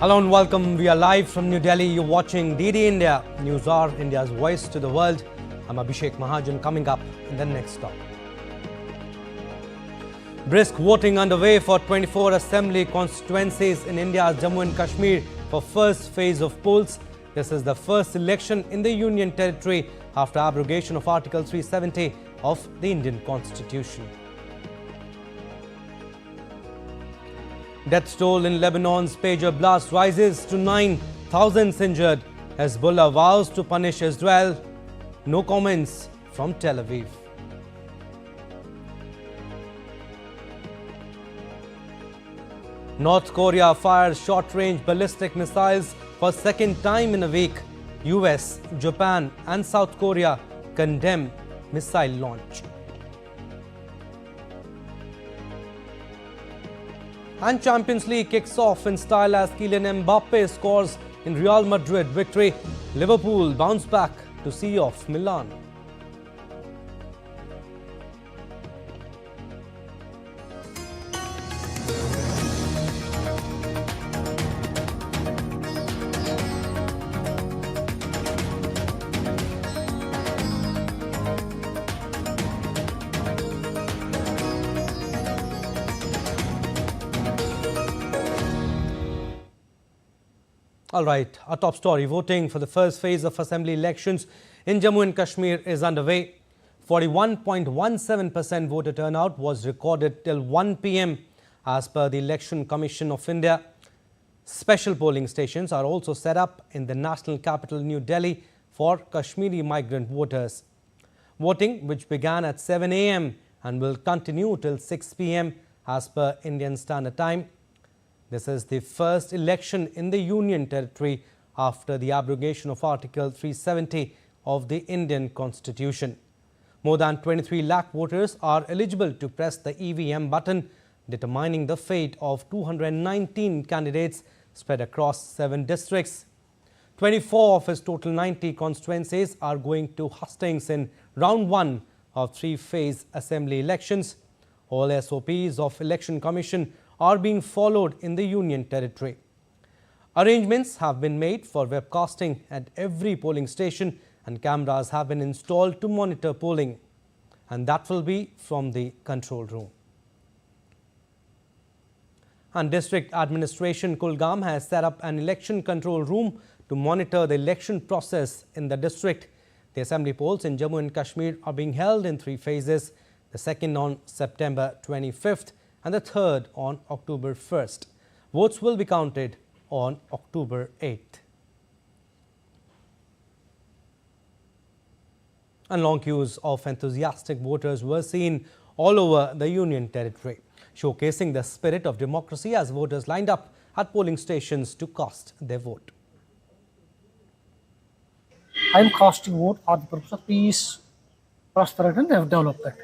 Hello and welcome. We are live from New Delhi. You're watching DD India, News Hour, India's voice to the world. I'm Abhishek Mahajan. Coming up in the next stop. Brisk voting underway for 24 assembly constituencies in India's Jammu and Kashmir for first phase of polls. This is the first election in the Union Territory after abrogation of Article 370 of the Indian Constitution. Death toll in Lebanon's pager blast rises to 9,000 injured. Hezbollah vows to punish Israel. No comments from Tel Aviv. North Korea fires short-range ballistic missiles for second time in a week. US, Japan and South Korea condemn missile launch. And Champions League kicks off in style as Kylian Mbappe scores in Real Madrid victory. Liverpool bounce back to see off Milan. All right, our top story. Voting for the first phase of assembly elections in Jammu and Kashmir is underway. 41.17% voter turnout was recorded till 1 p.m. as per the Election Commission of India. Special polling stations are also set up in the national capital New Delhi for Kashmiri migrant voters. Voting, which began at 7 a.m. and will continue till 6 p.m. as per Indian Standard Time. This is the first election in the Union Territory after the abrogation of Article 370 of the Indian Constitution. More than 23 lakh voters are eligible to press the EVM button, determining the fate of 219 candidates spread across 7 districts. 24 of his total 90 constituencies are going to hustings in round 1 of 3-phase assembly elections. All SOPs of Election Commission are being followed in the Union Territory. Arrangements have been made for webcasting at every polling station and cameras have been installed to monitor polling, and that will be from the control room. And District Administration Kulgam has set up an election control room to monitor the election process in the district. The assembly polls in Jammu and Kashmir are being held in 3 phases, the second on September 25th and the third on October 1st. Votes will be counted on October 8th. And long queues of enthusiastic voters were seen all over the Union Territory, showcasing the spirit of democracy as voters lined up at polling stations to cast their vote. I am casting vote for the purpose of peace, prosperity and development.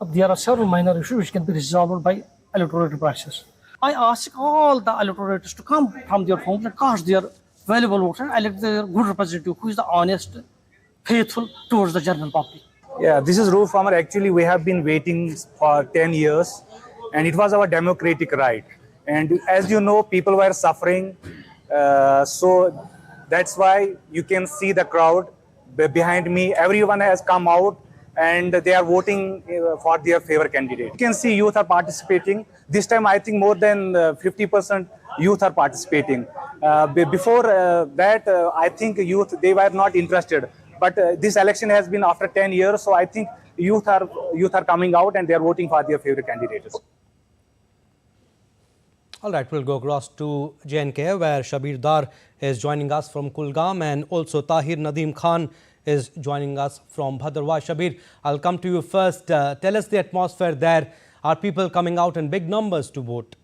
There are several minor issues which can be resolved by electoral process. I ask all the electorates to come from their homes and cast their valuable vote and elect their good representative who is the honest, faithful towards the general public. Yeah, this is Roof Farmer. Actually, we have been waiting for 10 years and it was our democratic right. And as you know, people were suffering. So that's why you can see the crowd behind me. Everyone has come out and they are voting for their favorite candidate. You can see youth are participating. This time, I think more than 50% youth are participating. Before that, I think youth, they were not interested. But this election has been after 10 years, so I think youth are coming out and they are voting for their favorite candidates. All right, we'll go across to J&K, where Shabir Dar is joining us from Kulgam, and also Tahir Nadeem Khan is joining us from Bhadrawa. Shabir, I'll come to you first. Tell us the atmosphere there. Are people coming out in big numbers to vote?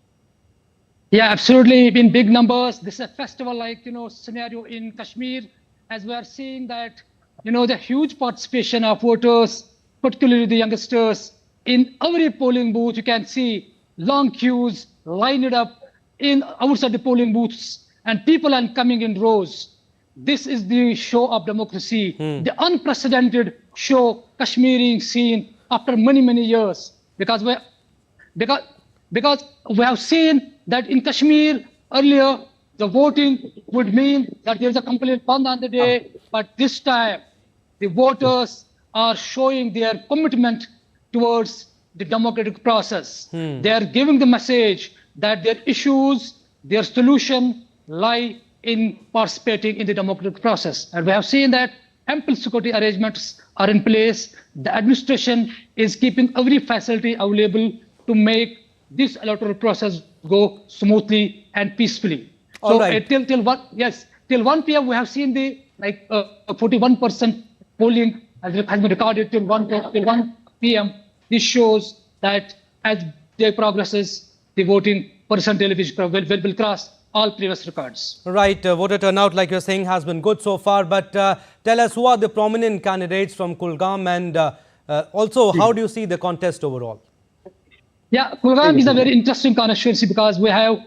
Yeah, absolutely. In big numbers. This is a festival-like, scenario in Kashmir, as we are seeing that, the huge participation of voters, particularly the youngsters. In every polling booth, you can see long queues lined up outside the polling booths, and people are coming in rows. This is the show of democracy, the unprecedented show Kashmiri seen after many, many years. Because we have seen that in Kashmir earlier, the voting would mean that there is a complete ban on the day. But this time, the voters are showing their commitment towards the democratic process. They are giving the message that their issues, their solution lie in participating in the democratic process. And we have seen that ample security arrangements are in place. The administration is keeping every facility available to make this electoral process go smoothly and peacefully. All So right. till 1 p.m. we have seen the 41% polling has been recorded till 1 p.m. This shows that as day progresses, the voting percentage will cross all previous records. Right, voter turnout, like you're saying, has been good so far. But tell us, who are the prominent candidates from Kulgam, and also how do you see the contest overall? Yeah, Kulgam is a very interesting constituency because we have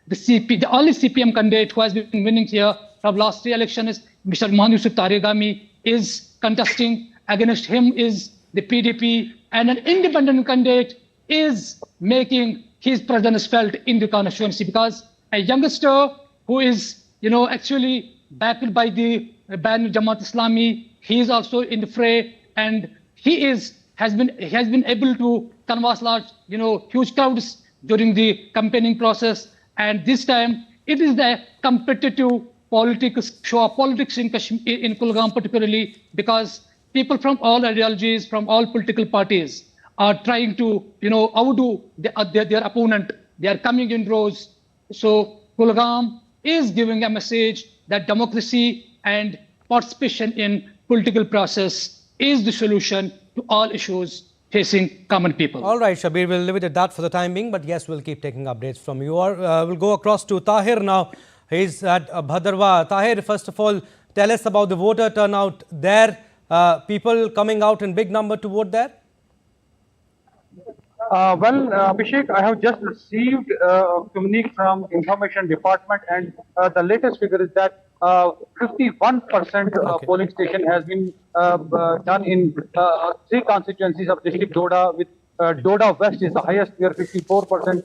the only CPM candidate who has been winning here from last 3 elections, Mr. Mohan Yusuf Taregami, is contesting. Against him is the PDP, and an independent candidate is making his presence felt in the constituency because a youngster who is, actually backed by the Bayan Jamaat Islami, he is also in the fray, and he has been able to canvass large, huge crowds during the campaigning process. And this time, it is the competitive show of politics in Kashmir, in Kulgam particularly, because people from all ideologies, from all political parties, are trying to, outdo their opponent. They are coming in rows. So Kulgam is giving a message that democracy and participation in political process is the solution to all issues facing common people. All right, Shabir, we'll leave it at that for the time being, but yes, we'll keep taking updates from you. We'll go across to Tahir now. He's at Bhadarwa. Tahir, first of all, tell us about the voter turnout there. People coming out in big number to vote there? Abhishek, I have just received a communique from Information Department, and the latest figure is that 51% polling station has been done in 3 constituencies of district Doda, with Doda West is the highest, where 54%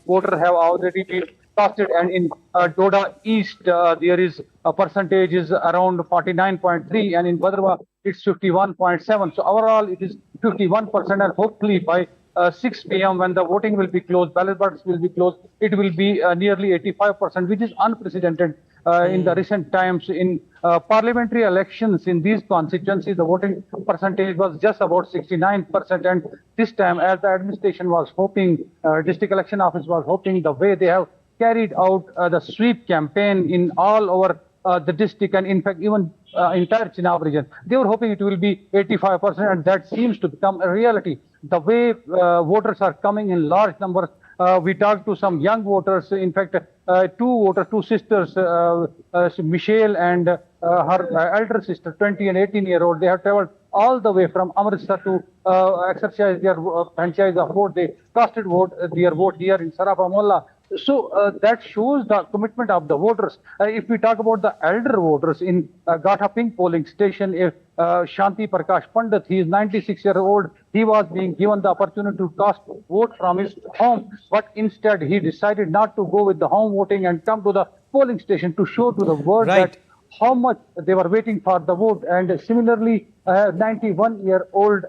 voters have already been casted, and in Doda East there is a percentage is around 49.3, and in Bhadarwa it's 51.7. So overall it is 51%, and hopefully by 6 p.m. when the voting will be closed, ballot boxes will be closed, it will be nearly 85%, which is unprecedented in the recent times. In parliamentary elections in these constituencies, the voting percentage was just about 69%, and this time, as the administration was hoping, district election office was hoping, the way they have carried out the sweep campaign in all over the district, and in fact even entire Chenab region, they were hoping it will be 85%, and that seems to become a reality. The way voters are coming in large numbers, we talked to some young voters. In fact, two sisters, Michelle and her elder sister, 20 and 18-year-old, they have traveled all the way from Amritsar to exercise their franchise of vote. They casted their vote here in Sarafa Mohalla. So that shows the commitment of the voters. If we talk about the elder voters in Gatha Pink polling station, if Shanti Prakash Pandit, he is 96-year-old, he was being given the opportunity to cast vote from his home, but instead he decided not to go with the home voting and come to the polling station to show to the world that how much they were waiting for the vote. And similarly, 91-year-old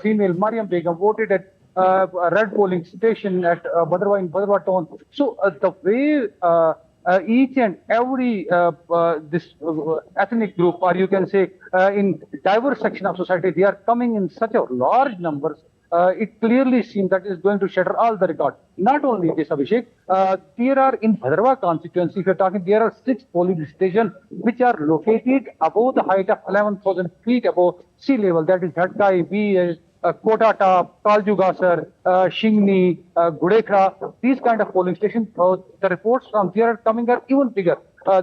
female Mariam Begum voted at a red polling station at Bhadarwa in Bhadarwa town. So the way each and every this ethnic group, or you can say in diverse section of society, they are coming in such a large numbers. It clearly seems that it is going to shatter all the records. Not only this, Abhishek, there are in Bhadarwa constituency, if you're talking, there are 6 polling stations which are located above the height of 11,000 feet above sea level. That is Jhatkai, B, Kota Top, Kaljugasar, Shingni, Gudekra, these kind of polling stations. The reports from there are coming are even bigger.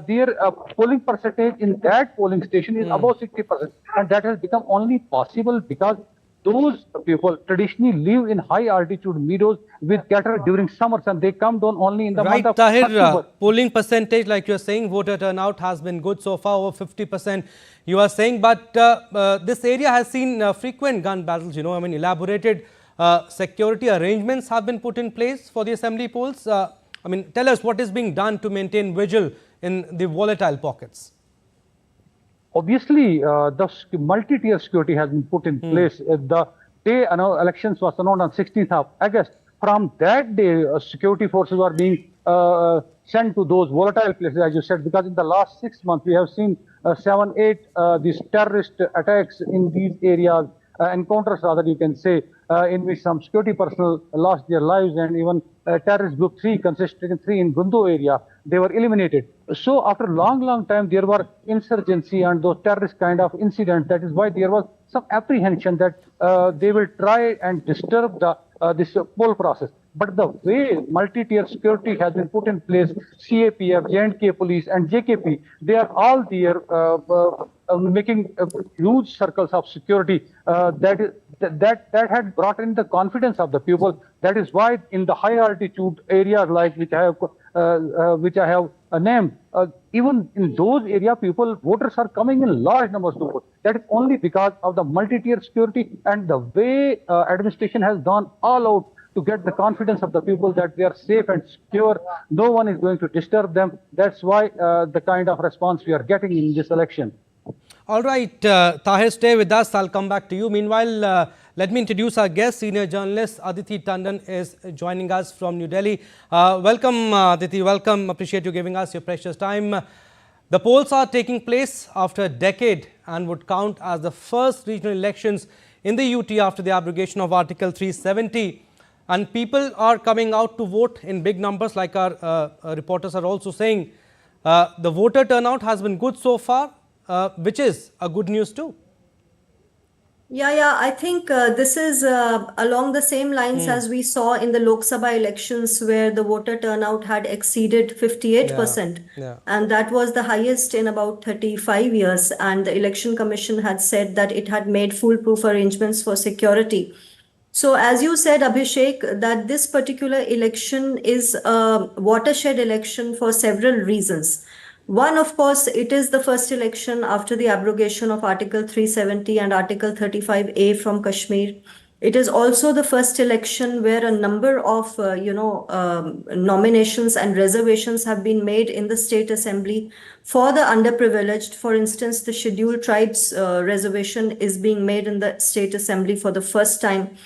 Their polling percentage in that polling station is above 60%, and that has become only possible because those people traditionally live in high altitude meadows with cattle during summers, and they come down only in the month of October. Polling percentage, like you're saying, voter turnout has been good so far, over 50%, you are saying, but this area has seen frequent gun battles, elaborated security arrangements have been put in place for the assembly polls. I mean, tell us what is being done to maintain vigil in the volatile pockets. Obviously, the multi-tier security has been put in place. The day elections was announced on 16th of August. From that day, security forces are being sent to those volatile places, as you said, because in the last 6 months, we have seen 7, 8 these terrorist attacks in these areas, encounters rather you can say, in which some security personnel lost their lives, and even terrorist group 3, consisting 3 in Gundu area, they were eliminated. So after a long time, there were insurgency and those terrorist kind of incidents. That is why there was some apprehension that they will try and disturb the this poll process. But the way multi-tier security has been put in place, CAPF, J&K police and JKP, they are all there making huge circles of security that had brought in the confidence of the people. That is why in the high altitude areas like which I have named, even in those areas, voters are coming in large numbers to vote. That is only because of the multi-tier security and the way administration has gone all out to get the confidence of the people that they are safe and secure. No one is going to disturb them. That's why the kind of response we are getting in this election. All right, Tahir, stay with us. I'll come back to you. Meanwhile, let me introduce our guest. Senior journalist Aditi Tandon is joining us from New Delhi. Welcome, Aditi. Welcome. Appreciate you giving us your precious time. The polls are taking place after a decade and would count as the first regional elections in the UT after the abrogation of Article 370. And people are coming out to vote in big numbers, like our reporters are also saying. The voter turnout has been good so far, which is a good news too. Yeah, I think this is along the same lines as we saw in the Lok Sabha elections, where the voter turnout had exceeded 58%. And that was the highest in about 35 years. And the Election Commission had said that it had made foolproof arrangements for security. So as you said, Abhishek, that this particular election is a watershed election for several reasons. One, of course, it is the first election after the abrogation of Article 370 and Article 35A from Kashmir. It is also the first election where a number of, nominations and reservations have been made in the State Assembly for the underprivileged. For instance, the Scheduled Tribes reservation is being made in the State Assembly for the first time.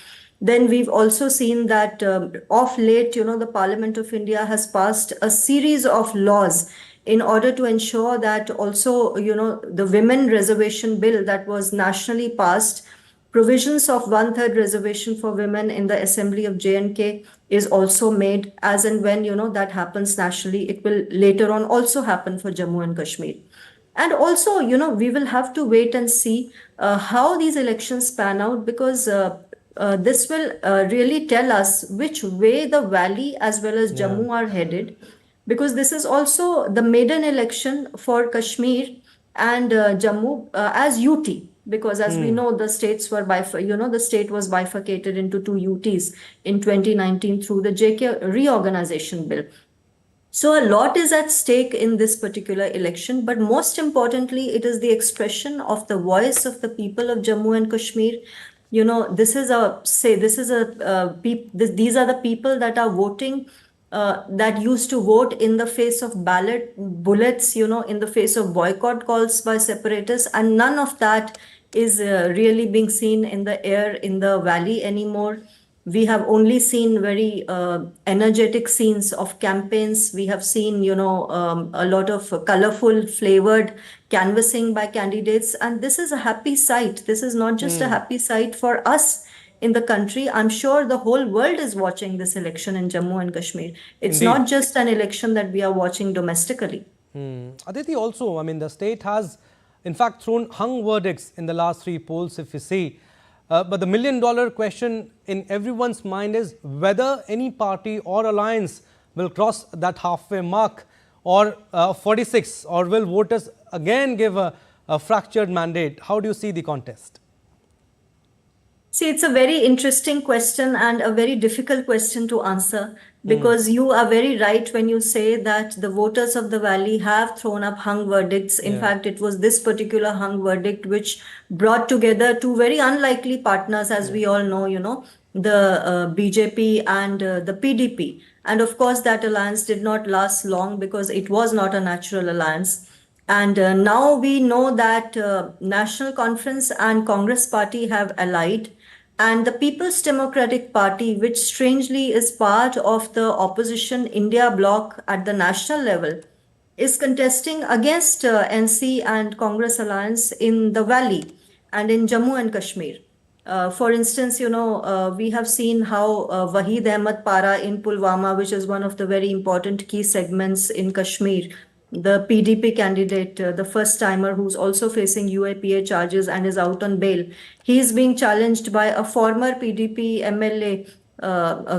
Then we've also seen that of late, the Parliament of India has passed a series of laws in order to ensure that also, the women reservation bill that was nationally passed, provisions of 1/3 reservation for women in the Assembly of J&K is also made. As and when, that happens nationally, it will later on also happen for Jammu and Kashmir. And also, we will have to wait and see how these elections pan out, because this will really tell us which way the valley as well as Jammu are headed, because this is also the maiden election for Kashmir and Jammu as UT, because as we know, the states were the state was bifurcated into 2 UTs in 2019 through the JK reorganization bill. So a lot is at stake in this particular election, but most importantly, it is the expression of the voice of the people of Jammu and Kashmir. These are the people that are voting, that used to vote in the face of bullets, in the face of boycott calls by separatists, and none of that is really being seen in the air in the valley anymore. We have only seen very energetic scenes of campaigns. We have seen, a lot of colorful, flavored canvassing by candidates. And this is a happy sight. This is not just a happy sight for us in the country. I'm sure the whole world is watching this election in Jammu and Kashmir. It's not just an election that we are watching domestically. Aditi, also, the state has, in fact, thrown hung verdicts in the last 3 polls, if you see. But the million-dollar question in everyone's mind is whether any party or alliance will cross that halfway mark, or 46, or will voters again give a fractured mandate? How do you see the contest? See, it's a very interesting question and a very difficult question to answer, because you are very right when you say that the voters of the valley have thrown up hung verdicts. In fact, it was this particular hung verdict which brought together 2 very unlikely partners, as we all know, the BJP and the PDP. And of course, that alliance did not last long because it was not a natural alliance. And now we know that National Conference and Congress Party have allied, and the People's Democratic Party, which strangely is part of the opposition India bloc at the national level, is contesting against NC and Congress alliance in the valley and in Jammu and Kashmir. For instance, we have seen how Waheed Ahmed Para in Pulwama, which is one of the very important key segments in Kashmir, the PDP candidate, the first timer who's also facing UAPA charges and is out on bail, he is being challenged by a former PDP MLA,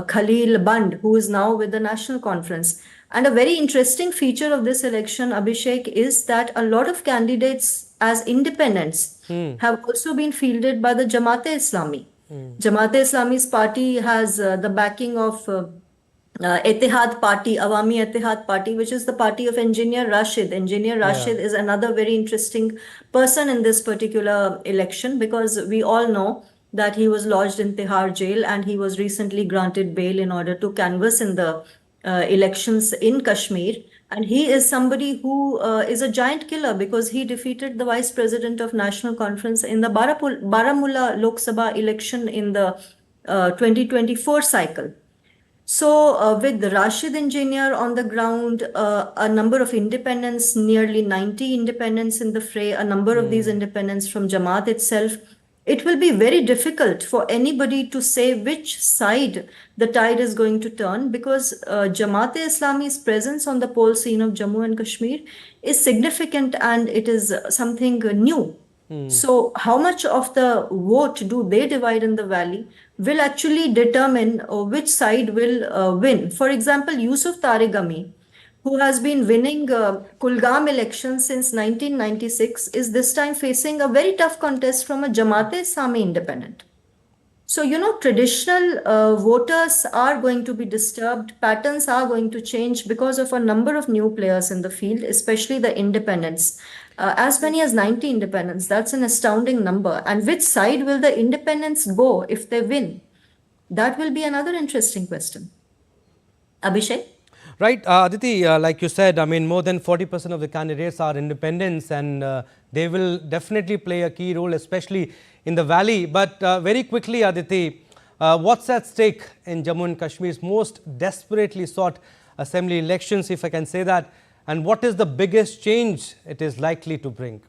Khalil Band, who is now with the National Conference. And a very interesting feature of this election, Abhishek, is that a lot of candidates as independents have also been fielded by the Jamaat-e-Islami. Jamaat-e-Islami's party has the backing of Etihad Party, Awami Etihad Party, which is the party of Engineer Rashid. Engineer Rashid is another very interesting person in this particular election, because we all know that he was lodged in Tihar jail and he was recently granted bail in order to canvass in the elections in Kashmir. And he is somebody who is a giant killer, because he defeated the vice president of National Conference in the Baramulla Lok Sabha election in the 2024 cycle. So with Rashid Engineer on the ground, a number of independents, nearly 90 independents in the fray, a number of these independents from Jamaat itself, it will be very difficult for anybody to say which side the tide is going to turn, because Jamaat-e-Islami's presence on the poll scene of Jammu and Kashmir is significant and it is something new. So how much of the vote do they divide in the valley will actually determine which side will win. For example, Yusuf Tariq, who has been winning Kulgam elections since 1996, is this time facing a very tough contest from a Jamaat-e-Islami independent. So, traditional voters are going to be disturbed. Patterns are going to change because of a number of new players in the field, especially the independents. As many as 90 independents, that's an astounding number. And which side will the independents go if they win? That will be another interesting question. Abhishek? Right, Aditi, like you said, I mean, more than 40% of the candidates are independents, and they will definitely play a key role, especially in the valley. But very quickly, Aditi, what's at stake in Jammu and Kashmir's most desperately sought assembly elections, if I can say that, and what is the biggest change it is likely to bring?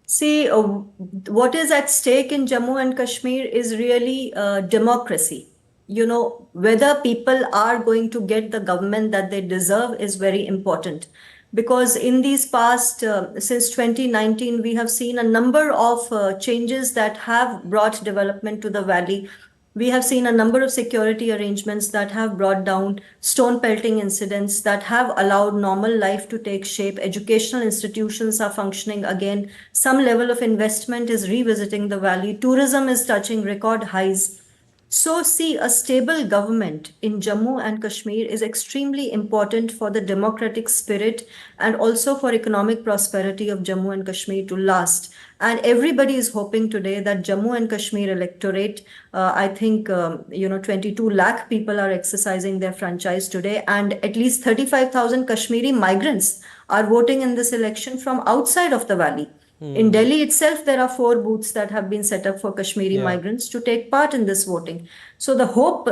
See, what is at stake in Jammu and Kashmir is really democracy. Whether people are going to get the government that they deserve is very important. Because in these past, since 2019, we have seen a number of changes that have brought development to the valley. We have seen a number of security arrangements that have brought down stone pelting incidents, that have allowed normal life to take shape. Educational institutions are functioning again. Some level of investment is revisiting the valley. Tourism is touching record highs. So, see, a stable government in Jammu and Kashmir is extremely important for the democratic spirit and also for economic prosperity of Jammu and Kashmir to last. And everybody is hoping today that Jammu and Kashmir electorate, I think, 22 lakh people are exercising their franchise today, and at least 35,000 Kashmiri migrants are voting in this election from outside of the valley. In Delhi itself, there are 4 booths that have been set up for Kashmiri migrants to take part in this voting. So the hope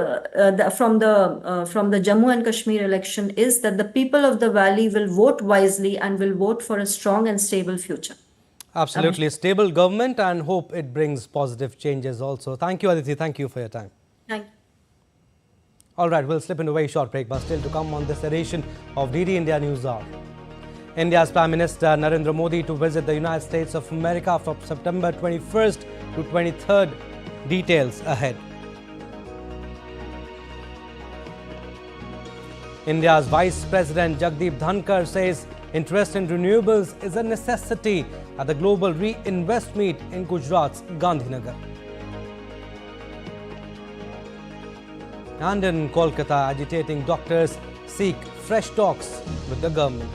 from the Jammu and Kashmir election is that the people of the valley will vote wisely and will vote for a strong and stable future. Absolutely. Stable government, and hope it brings positive changes also. Thank you, Aditi. Thank you for your time. Thank you. All right, we'll slip into a very short break, but still to come on this edition of DD India News Hour. India's Prime Minister Narendra Modi to visit the United States of America from September 21st to 23rd. Details ahead. India's Vice President Jagdeep Dhankar says interest in renewables is a necessity at the Global Reinvest Meet in Gujarat's Gandhinagar. And in Kolkata, agitating doctors seek fresh talks with the government.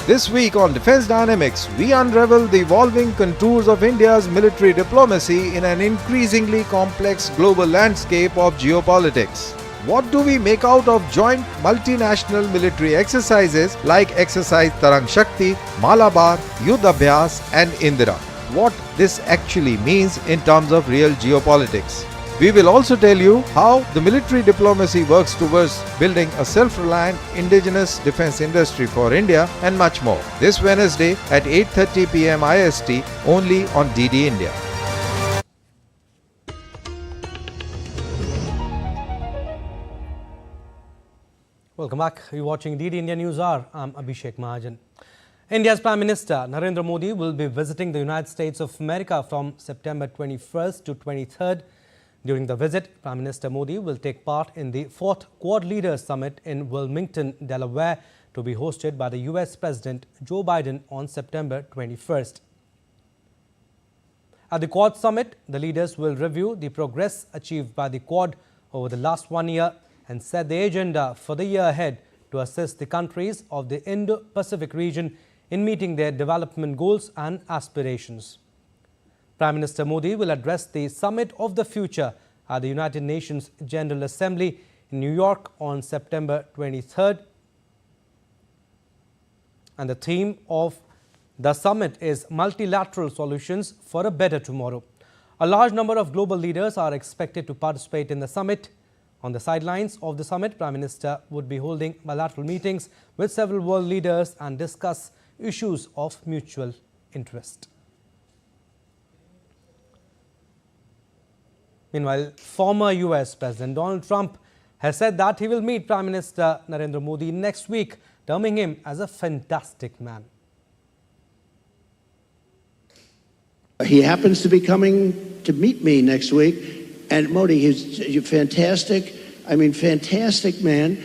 This week on Defense Dynamics, we unravel the evolving contours of India's military diplomacy in an increasingly complex global landscape of geopolitics. What do we make out of joint multinational military exercises like Exercise Tarang Shakti, Malabar, Yudh Abhyas and Indira? What this actually means in terms of real geopolitics. We will also tell you how the military diplomacy works towards building a self-reliant indigenous defense industry for India and much more. This Wednesday at 8:30 p.m. IST only on DD India. Welcome back. You're watching DD India News Hour. I'm Abhishek Mahajan. India's Prime Minister Narendra Modi will be visiting the United States of America from September 21st to 23rd. During the visit, Prime Minister Modi will take part in the 4th Quad Leaders Summit in Wilmington, Delaware, to be hosted by the US President Joe Biden on September 21st. At the Quad Summit, the leaders will review the progress achieved by the Quad over the last 1 year and set the agenda for the year ahead to assist the countries of the Indo-Pacific region in meeting their development goals and aspirations. Prime Minister Modi will address the Summit of the Future at the United Nations General Assembly in New York on September 23rd. And the theme of the summit is Multilateral Solutions for a Better Tomorrow. A large number of global leaders are expected to participate in the summit. On the sidelines of the summit, Prime Minister would be holding bilateral meetings with several world leaders and discuss issues of mutual interest. Meanwhile, former US President Donald Trump has said that he will meet Prime Minister Narendra Modi next week, terming him as a fantastic man. He happens to be coming to meet me next week, and Modi, he's fantastic. I mean, fantastic man.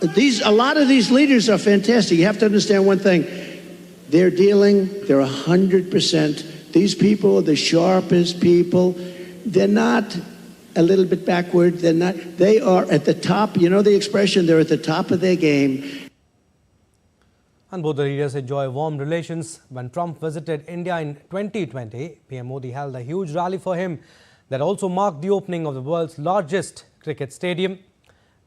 A lot of these leaders are fantastic. You have to understand one thing. They're 100%. These people are the sharpest people. They're not a little bit backward. They are at the top. You know the expression, they're at the top of their game. And both the leaders enjoy warm relations. When Trump visited India in 2020, PM Modi held a huge rally for him that also marked the opening of the world's largest cricket stadium.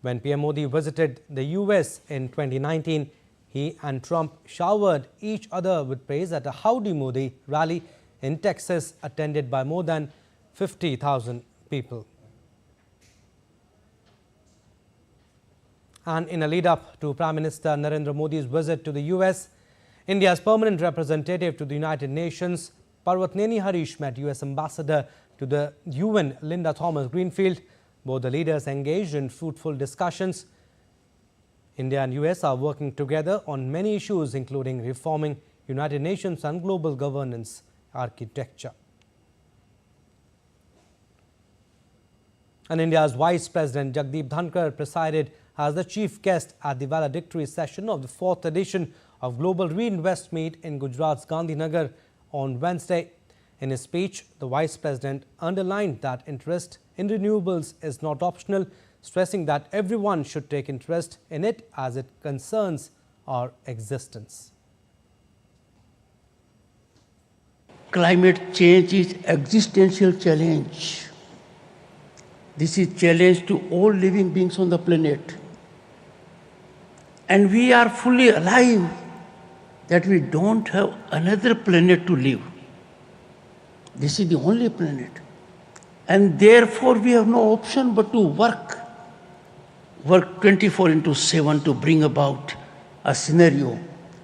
When PM Modi visited the US in 2019, he and Trump showered each other with praise at a Howdy Modi rally in Texas, attended by more than 50,000 people. And in a lead-up to Prime Minister Narendra Modi's visit to the US, India's permanent representative to the United Nations, Parvatneni Harish, met US Ambassador to the UN, Linda Thomas-Greenfield. Both the leaders engaged in fruitful discussions. India and US are working together on many issues, including reforming United Nations and global governance architecture. And India's Vice President Jagdeep Dhankar presided as the chief guest at the valedictory session of the 4th edition of Global Reinvest Meet in Gujarat's Gandhinagar on Wednesday. In his speech, the Vice President underlined that interest in renewables is not optional, stressing that everyone should take interest in it as it concerns our existence. Climate change is existential challenge. This is challenge to all living beings on the planet. And we are fully alive that we don't have another planet to live. This is the only planet. And therefore we have no option but to work 24/7 to bring about a scenario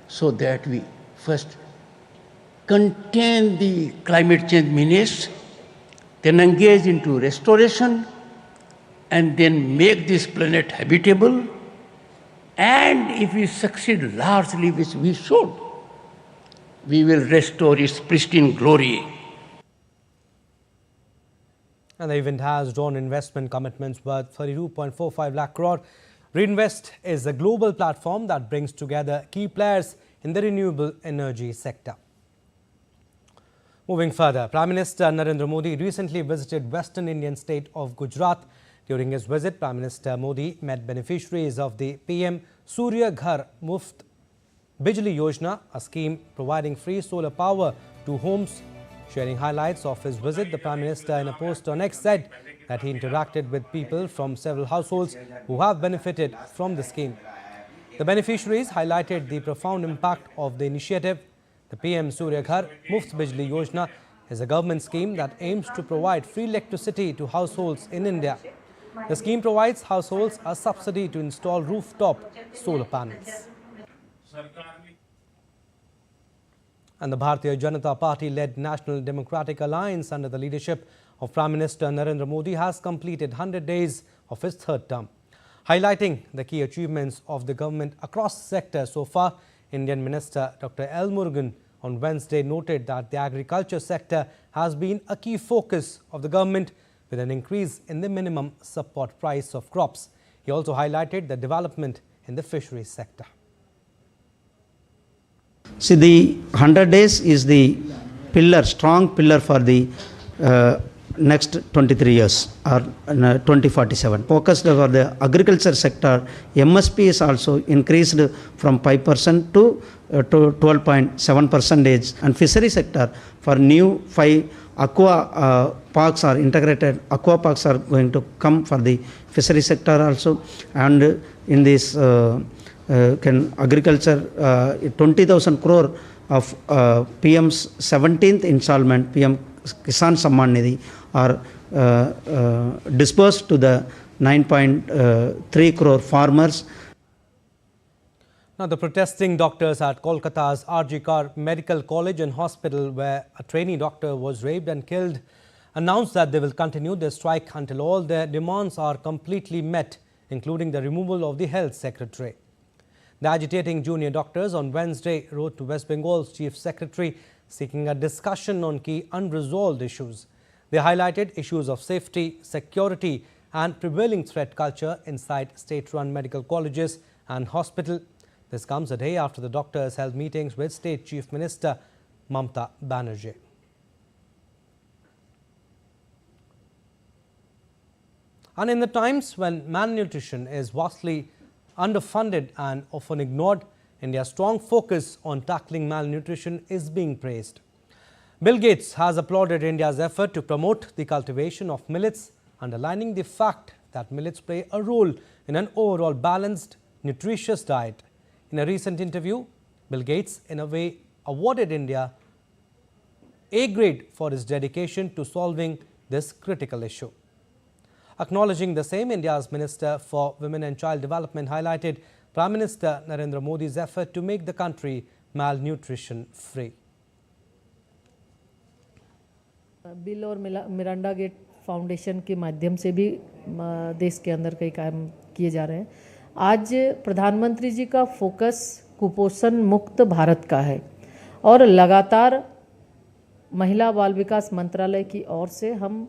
so that we first contain the climate change menace, then engage into restoration, and then make this planet habitable. And if we succeed largely, which we should, we will restore its pristine glory. And the event has drawn investment commitments worth 32.45 lakh crore. Reinvest is a global platform that brings together key players in the renewable energy sector. Moving further, Prime Minister Narendra Modi recently visited Western Indian state of Gujarat. During his visit, Prime Minister Modi met beneficiaries of the PM Surya Ghar Muft Bijli Yojana, a scheme providing free solar power to homes. Sharing highlights of his visit, the Prime Minister in a post on X said that he interacted with people from several households who have benefited from the scheme. The beneficiaries highlighted the profound impact of the initiative. The PM Surya Ghar Muft Bijli Yojana is a government scheme that aims to provide free electricity to households in India. The scheme provides households a subsidy to install rooftop solar panels. And the Bharatiya Janata Party-led National Democratic Alliance under the leadership of Prime Minister Narendra Modi has completed 100 days of his third term. Highlighting the key achievements of the government across sectors so far, Indian Minister Dr. L. Murugan on Wednesday noted that the agriculture sector has been a key focus of the government with an increase in the minimum support price of crops. He also highlighted the development in the fisheries sector. See, the 100 days is the pillar, strong pillar for the next 23 years or 2047. Focused over the agriculture sector, MSP is also increased from 5% to 12.7%. And fishery sector, for new 5 aqua parks or integrated aqua parks are going to come for the fishery sector also. And in this agriculture, 20,000 crore of PM's 17th installment, PM Kisan Samman Nidhi, are disbursed to the 9.3 crore farmers. Now, the protesting doctors at Kolkata's RG Kar Medical College and Hospital, where a trainee doctor was raped and killed, announced that they will continue their strike until all their demands are completely met, including the removal of the health secretary. The agitating junior doctors on Wednesday wrote to West Bengal's Chief Secretary seeking a discussion on key unresolved issues. They highlighted issues of safety, security and prevailing threat culture inside state-run medical colleges and hospitals. This comes a day after the doctors held meetings with State Chief Minister Mamata Banerjee. And in the times when malnutrition is vastly underfunded and often ignored, India's strong focus on tackling malnutrition is being praised. Bill Gates has applauded India's effort to promote the cultivation of millets, underlining the fact that millets play a role in an overall balanced, nutritious diet. In a recent interview, Bill Gates, in a way, awarded India A grade for its dedication to solving this critical issue. Acknowledging the same, India's Minister for Women and Child Development highlighted Prime Minister Narendra Modi's effort to make the country malnutrition free. Bill और Miranda gate foundation के माध्यम से भी देश के अंदर कई काम किए जा रहे हैं. आज प्रधानमंत्री जी का फोकस कुपोषण मुक्त भारत का है और लगातार महिला बाल विकास मंत्रालय की ओर से हम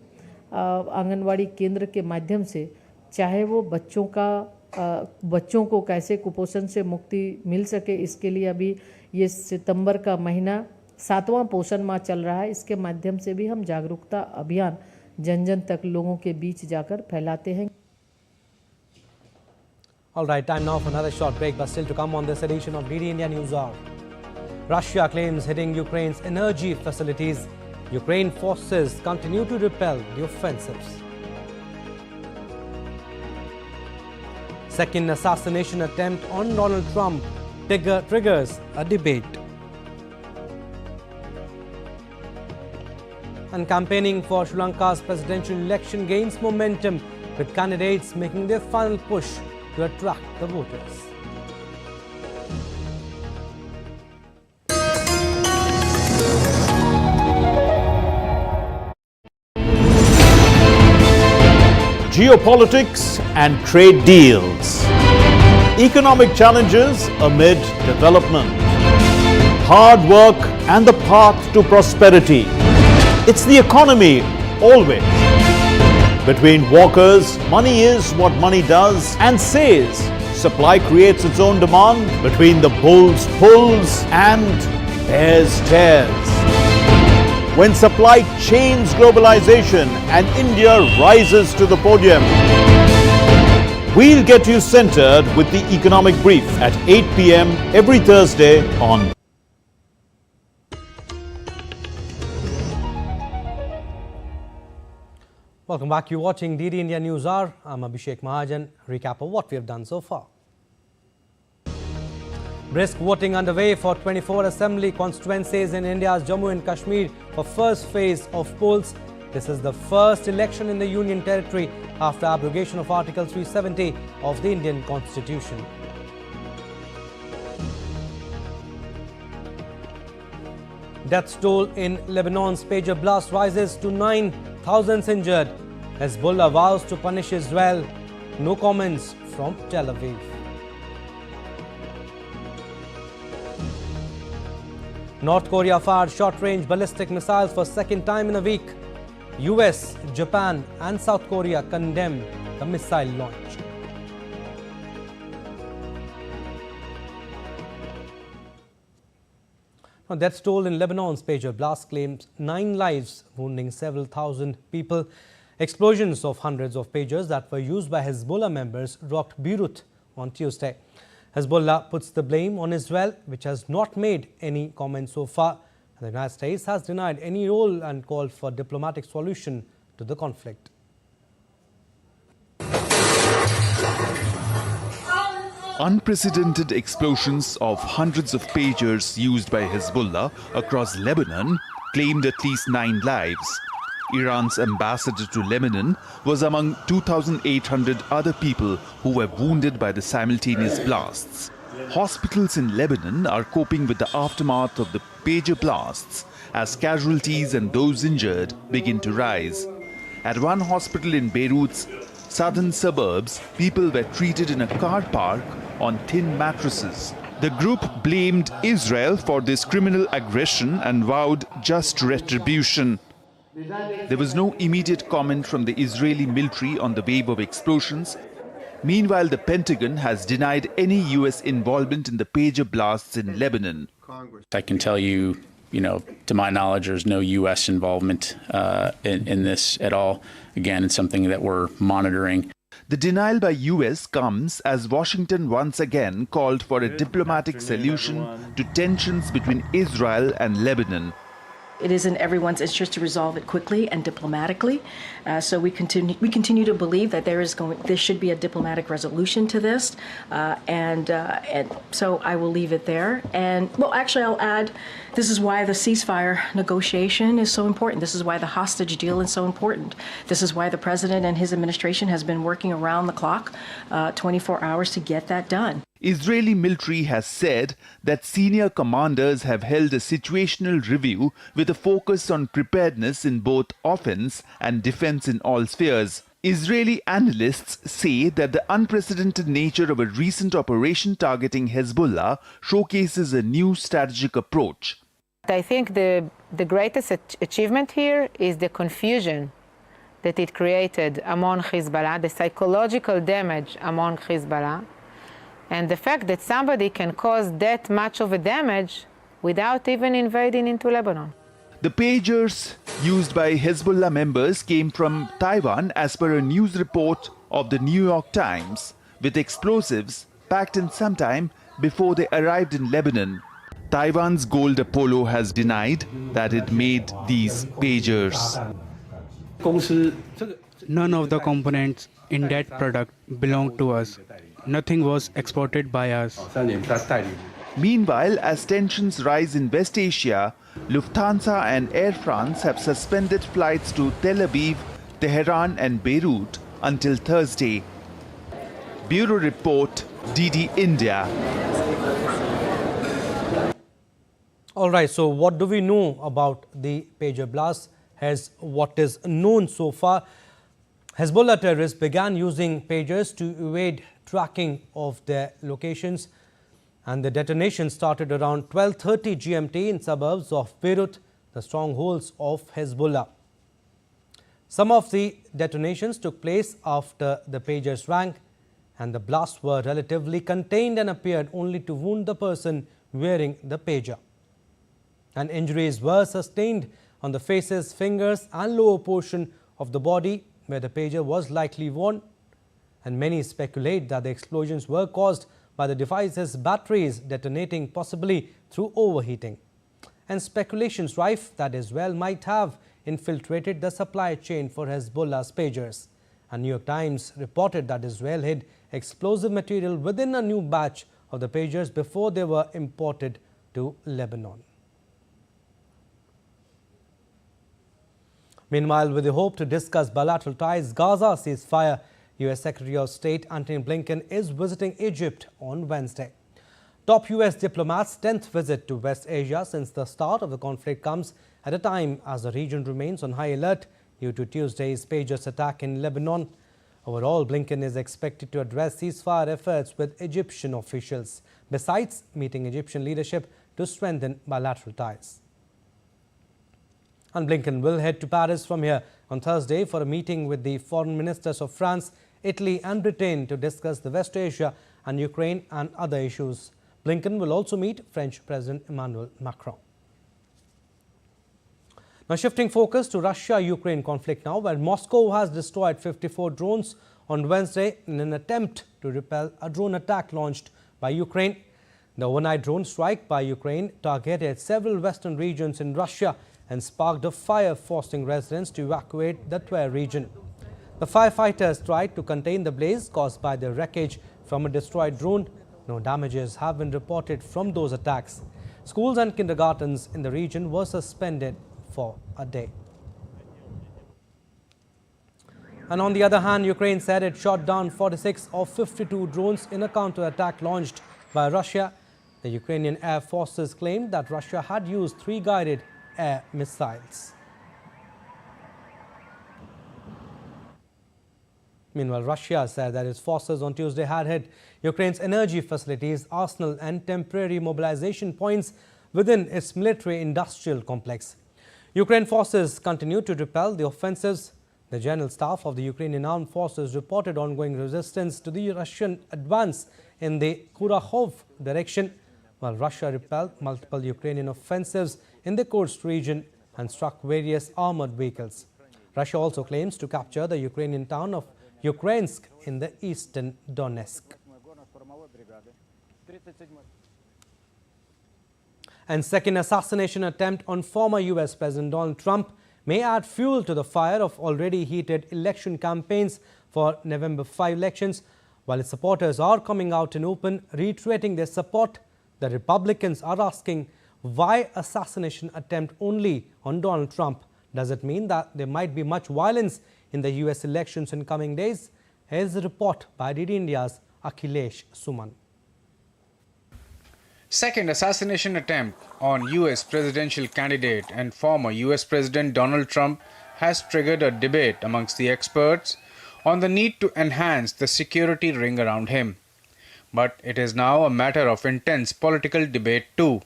आंगनवाड़ी केंद्र के माध्यम से, चाहे वो बच्चों को कैसे कुपोषण से मुक्ति मिल सके, इसके लिए अभी ये सितंबर का महीना 7वां पोषण माह चल रहा है. इसके माध्यम से भी हम जागरूकता अभियान जन जन तक लोगों के बीच जाकर फैलाते हैं. All right, time now for another short break, but still to come on this edition of DD India News Hour. Russia claims hitting Ukraine's energy facilities. Ukraine forces continue to repel the offensives. Second assassination attempt on Donald Trump triggers a debate. And campaigning for Sri Lanka's presidential election gains momentum, with candidates making their final push to attract the voters. Geopolitics and trade deals. Economic challenges amid development. Hard work and the path to prosperity. It's the economy always. Between walkers, money is what money does and says. Supply creates its own demand. Between the bulls pulls and bears tears. When supply chains globalization and India rises to the podium. We'll get you centered with the economic brief at 8 p.m. every Thursday on Welcome back. You're watching DD India News Hour. I'm Abhishek Mahajan. Recap of what we have done so far. Brisk voting underway for 24 assembly constituencies in India's Jammu and Kashmir for first phase of polls. This is the first election in the Union Territory after abrogation of Article 370 of the Indian Constitution. Death toll in Lebanon's pager blast rises to 9,000 injured. Hezbollah vows to punish Israel. No comments from Tel Aviv. North Korea fired short-range ballistic missiles for second time in a week. US, Japan and South Korea condemn the missile launch. Death toll in Lebanon's pager blast claims 9 lives, wounding several thousand people. Explosions of hundreds of pagers that were used by Hezbollah members rocked Beirut on Tuesday. Hezbollah puts the blame on Israel, which has not made any comments so far. The United States has denied any role and called for diplomatic solution to the conflict. Unprecedented explosions of hundreds of pagers used by Hezbollah across Lebanon claimed at least 9 lives. Iran's ambassador to Lebanon was among 2,800 other people who were wounded by the simultaneous blasts. Hospitals in Lebanon are coping with the aftermath of the pager blasts as casualties and those injured begin to rise. At one hospital in Beirut's southern suburbs, people were treated in a car park on tin mattresses. The group blamed Israel for this criminal aggression and vowed just retribution. There was no immediate comment from the Israeli military on the wave of explosions. Meanwhile, the Pentagon has denied any US involvement in the pager blasts in Lebanon. I can tell you, to my knowledge, there's no US involvement in this at all. Again, it's something that we're monitoring. The denial by US comes as Washington once again called for a diplomatic solution to tensions between Israel and Lebanon. It is in everyone's interest to resolve it quickly and diplomatically. So we continue to believe that there should be a diplomatic resolution to this, and so I will leave it there. And well, actually, I'll add, this is why the ceasefire negotiation is so important. This is why the hostage deal is so important. This is why the president and his administration has been working around the clock, 24 hours to get that done. Israeli military has said that senior commanders have held a situational review with a focus on preparedness in both offense and defense in all spheres. Israeli analysts say that the unprecedented nature of a recent operation targeting Hezbollah showcases a new strategic approach. I think the greatest achievement here is the confusion that it created among Hezbollah, the psychological damage among Hezbollah, and the fact that somebody can cause that much of a damage without even invading into Lebanon. The pagers used by Hezbollah members came from Taiwan as per a news report of the New York Times, with explosives packed in sometime before they arrived in Lebanon. Taiwan's Gold Apollo has denied that it made these pagers. None of the components in that product belong to us. Nothing was exported by us. Meanwhile, as tensions rise in West Asia, Lufthansa and Air France have suspended flights to Tel Aviv, Tehran and Beirut until Thursday. Bureau Report, DD India. All right, so what do we know about the pager blast? As what is known so far, Hezbollah terrorists began using pagers to evade tracking of their locations, and the detonation started around 12:30 GMT in suburbs of Beirut, the strongholds of Hezbollah. Some of the detonations took place after the pagers rang, and the blasts were relatively contained and appeared only to wound the person wearing the pager. And injuries were sustained on the faces, fingers and lower portion of the body where the pager was likely worn. and many speculate that the explosions were caused by the device's batteries detonating, possibly through overheating. And speculations rife that Israel might have infiltrated the supply chain for Hezbollah's pagers. And New York Times reported that Israel hid explosive material within a new batch of the pagers before they were imported to Lebanon. Meanwhile, with the hope to discuss bilateral ties, Gaza ceasefire, U.S. Secretary of State Antony Blinken is visiting Egypt on Wednesday. Top U.S. diplomats' 10th visit to West Asia since the start of the conflict comes at a time as the region remains on high alert due to Tuesday's pagers attack in Lebanon. Overall, Blinken is expected to address ceasefire efforts with Egyptian officials, besides meeting Egyptian leadership to strengthen bilateral ties. And Blinken will head to Paris from here on Thursday for a meeting with the foreign ministers of France, Italy and Britain to discuss the West Asia and Ukraine and other issues. Blinken will also meet French President Emmanuel Macron. Now shifting focus to Russia-Ukraine conflict now, where Moscow has destroyed 54 drones on Wednesday in an attempt to repel a drone attack launched by Ukraine. The overnight drone strike by Ukraine targeted several western regions in Russia and sparked a fire, forcing residents to evacuate the Tver region. The firefighters tried to contain the blaze caused by the wreckage from a destroyed drone. No damages have been reported from those attacks. Schools and kindergartens in the region were suspended for a day. And on the other hand, Ukraine said it shot down 46 of 52 drones in a counter-attack launched by Russia. The Ukrainian Air Forces claimed that Russia had used 3 guided air missiles. Meanwhile, Russia said that its forces on Tuesday had hit Ukraine's energy facilities, arsenal and temporary mobilization points within its military-industrial complex. Ukraine forces continue to repel the offensives. The General Staff of the Ukrainian Armed Forces reported ongoing resistance to the Russian advance in the Kurakhov direction, while Russia repelled multiple Ukrainian offensives in the Kursk region and struck various armored vehicles. Russia also claims to capture the Ukrainian town of Ukrainsk in the eastern Donetsk. And second assassination attempt on former U.S. President Donald Trump may add fuel to the fire of already heated election campaigns for November 5 elections. While its supporters are coming out in open, reiterating their support, the Republicans are asking, why assassination attempt only on Donald Trump? Does it mean that there might be much violence in the U.S. elections in coming days? Here's a report by DD India's Akhilesh Suman. Second assassination attempt on U.S. presidential candidate and former U.S. President Donald Trump has triggered a debate amongst the experts on the need to enhance the security ring around him. But it is now a matter of intense political debate too,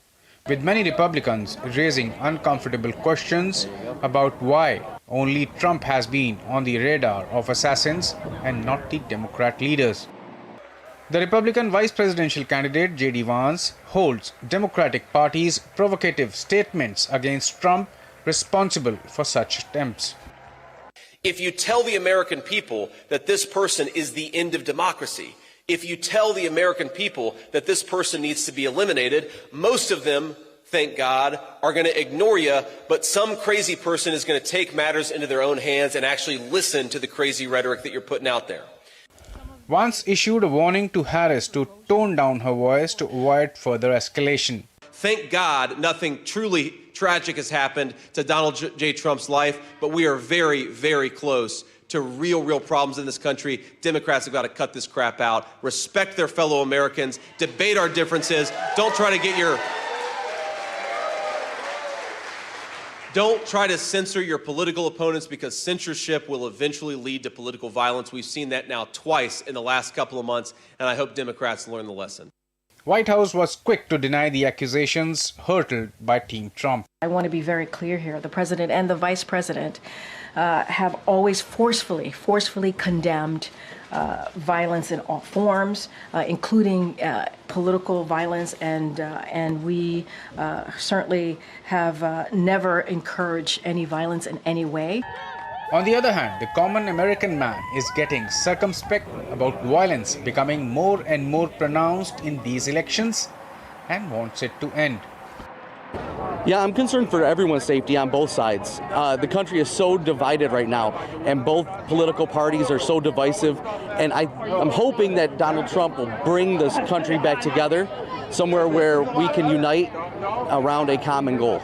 with many Republicans raising uncomfortable questions about why only Trump has been on the radar of assassins and not the Democrat leaders. The Republican vice presidential candidate J.D. Vance holds Democratic Party's provocative statements against Trump responsible for such attempts. If you tell the American people that this person is the end of democracy, if you tell the American people that this person needs to be eliminated, most of them, thank God, are going to ignore you, but some crazy person is going to take matters into their own hands and actually listen to the crazy rhetoric that you're putting out there. Vance issued a warning to Harris to tone down her voice to avoid further escalation. Thank God nothing truly tragic has happened to Donald J. Trump's life, but we are very, very close to real problems in this country. Democrats have got to cut this crap out, respect their fellow Americans, debate our differences. Don't try to censor your political opponents, because censorship will eventually lead to political violence. We've seen that now twice in the last couple of months, and I hope Democrats learn the lesson. White House was quick to deny the accusations hurled by Team Trump. I want to be very clear here. The president and the vice president have always forcefully condemned violence in all forms, including political violence, and we certainly have never encouraged any violence in any way. On the other hand, the common American man is getting circumspect about violence becoming more and more pronounced in these elections and wants it to end. Yeah, I'm concerned for everyone's safety on both sides. The country is so divided right now, and both political parties are so divisive. And I'm hoping that Donald Trump will bring this country back together, somewhere where we can unite around a common goal.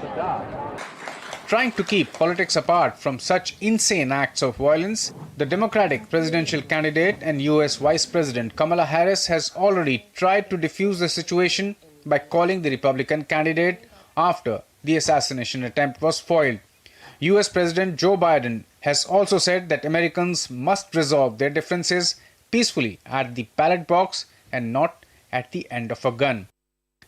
Trying to keep politics apart from such insane acts of violence, the Democratic presidential candidate and US Vice President Kamala Harris has already tried to defuse the situation by calling the Republican candidate after the assassination attempt was foiled. US President Joe Biden has also said that Americans must resolve their differences peacefully at the ballot box and not at the end of a gun.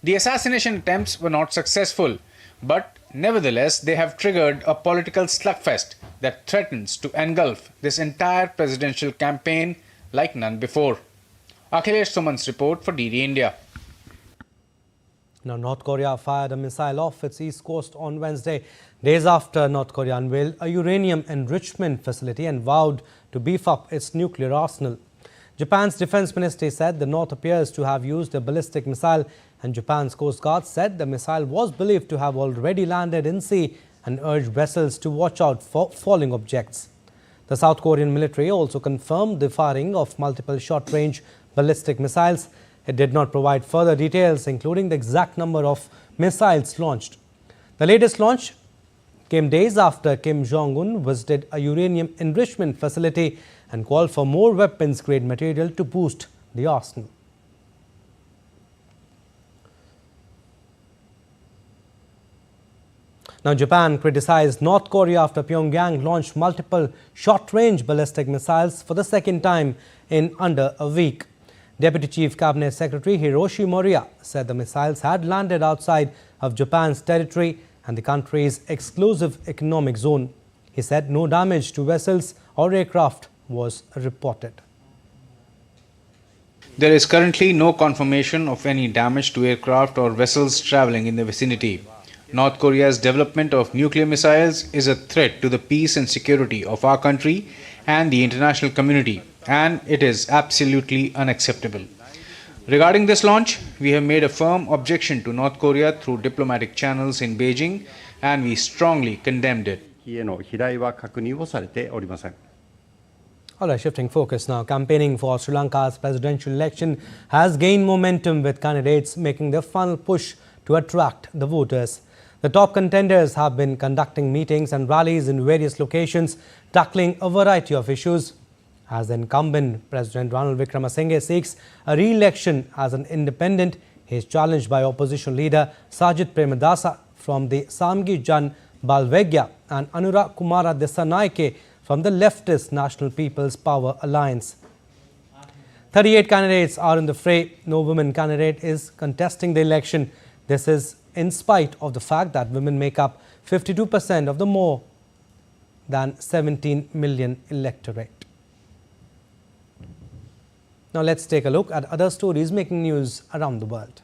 The assassination attempts were not successful, but nevertheless they have triggered a political slugfest that threatens to engulf this entire presidential campaign like none before. Akhilesh Suman's report for DD India. Now, North Korea fired a missile off its east coast on Wednesday, days after North Korea unveiled a uranium enrichment facility and vowed to beef up its nuclear arsenal. Japan's defense ministry said the North appears to have used a ballistic missile, and Japan's Coast Guard said the missile was believed to have already landed in sea and urged vessels to watch out for falling objects. The South Korean military also confirmed the firing of multiple short-range ballistic missiles. It did not provide further details, including the exact number of missiles launched. The latest launch came days after Kim Jong-un visited a uranium enrichment facility and called for more weapons-grade material to boost the arsenal. Now, Japan criticized North Korea after Pyongyang launched multiple short-range ballistic missiles for the second time in under a week. Deputy Chief Cabinet Secretary Hiroshi Moriya said the missiles had landed outside of Japan's territory and the country's exclusive economic zone. He said no damage to vessels or aircraft was reported. There is currently no confirmation of any damage to aircraft or vessels traveling in the vicinity. North Korea's development of nuclear missiles is a threat to the peace and security of our country and the international community, and it is absolutely unacceptable. Regarding this launch, we have made a firm objection to North Korea through diplomatic channels in Beijing, and we strongly condemned it. All right, shifting focus now. Campaigning for Sri Lanka's presidential election has gained momentum, with candidates making their final push to attract the voters. The top contenders have been conducting meetings and rallies in various locations, tackling a variety of issues. As the incumbent President Ranil Wickremesinghe seeks a re-election as an independent, he is challenged by opposition leader Sajid Premadasa from the Samgi Jan Balvegya and Anura Kumara Desanaike from the leftist National People's Power Alliance. 38 candidates are in the fray. No woman candidate is contesting the election. This is in spite of the fact that women make up 52% of the more than 17 million electorate. Now let's take a look at other stories making news around the world.